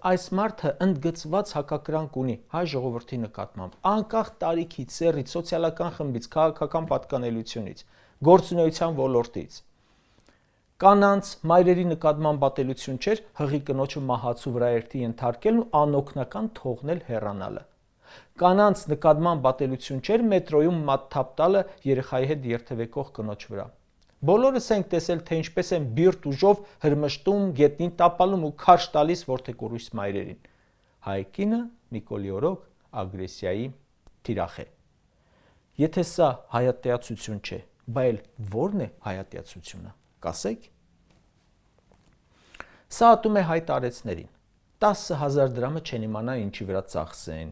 այս մարդը ընդգծված հակակրանք ունի հայ ժողովրդի նկատմամբ, անկախ տարիքից, սեռից, սոցիալական խմբից, քաղաքական պատկանելությունից, գործունեության ոլորտից։ Կանանց մայրերի նկատմամբ ատելություն չէր հղի կնոջը մահացու վրա երթի ենթարկելն ու անօգնական թողնել հեռանալը։ Կանանց նկատմամբ ատելություն չէր մետրոյում մատթափ տալը երեխայի հետ երթևեկող կնոջ վրա։ Բոլորս ենք տեսել, թե ինչպես են բիրտ ուժով հրմշտում, գետնին տապալում ու քարշ տալիս որդեկորույս մայրերին։ Հայ կինը մի կոլի օրոք ագրեսիայի թիրախ է։ Եթե սա հայատյացություն չէ, բա էլ ո՞րն է հայատյացությունը, կասեք։ Սա ատում է հայ տարեցներին։ 10,000 դրամը չեն իմանա ինչի վրա ծախսեն,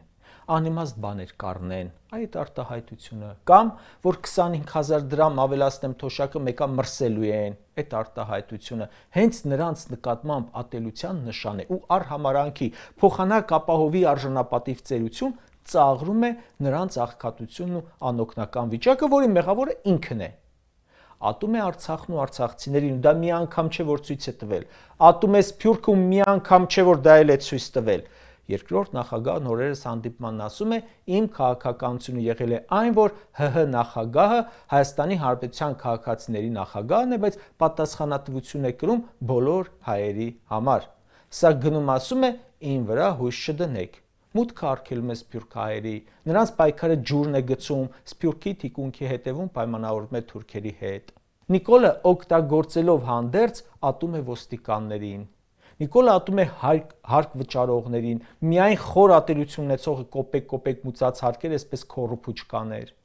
անիմաստ բաներ կառնեն, այդ արտահայտությունը, կամ որ 25,000 դրամ ավելացնեմ թոշակը մեկա մրսելու են, այդ արտահայտությունը հենց նրանց նկատմամբ ատելության նշան է ու արհամարանքի փոխանակ ապահովի արժանապատիվ ծերություն ծաղրում է նրանց աղքատությունն ու անօգնական վիճակը, որի մեղավորը ինքն է։ Ատում է Արցախն ու արցախցիներին ու դա մի անգամ չէ որ ցույց է տվել, ատում է Սփյուռքը ու մի անգամ չէ որ դա էլ է ցույց տվել։ Երկրորդ նախագահն օրերս հանդիպմանն ասում է. իմ քաղաքականությունը եղել է այն, որ ՀՀ նախագահը Հայաստանի Հանրապետության քաղաքացիների նախագահն է, բայց պատասխանատվություն է կրում բոլոր հայերի համար։ Սա գնում ասում է իմ վրա հույս չդնեք։ Մուտքը արգելում է սփյուռքահայերի, նրանց պայքարը ջուրն է գցում, Սփյուռքի թիկունքի հետևում պայմանավորվում է թուրքերի հետ։ Նիկոլը օգտագործելով հանդերձ ատում է ոստիկաններին։ Նիկոլը ատում է հարկ վճարողներին, միայն խոր ատելություն ունեցողը կոպեկ-կոպեկ մուծած հարկեր, այսպես քոռու փուչկաներ։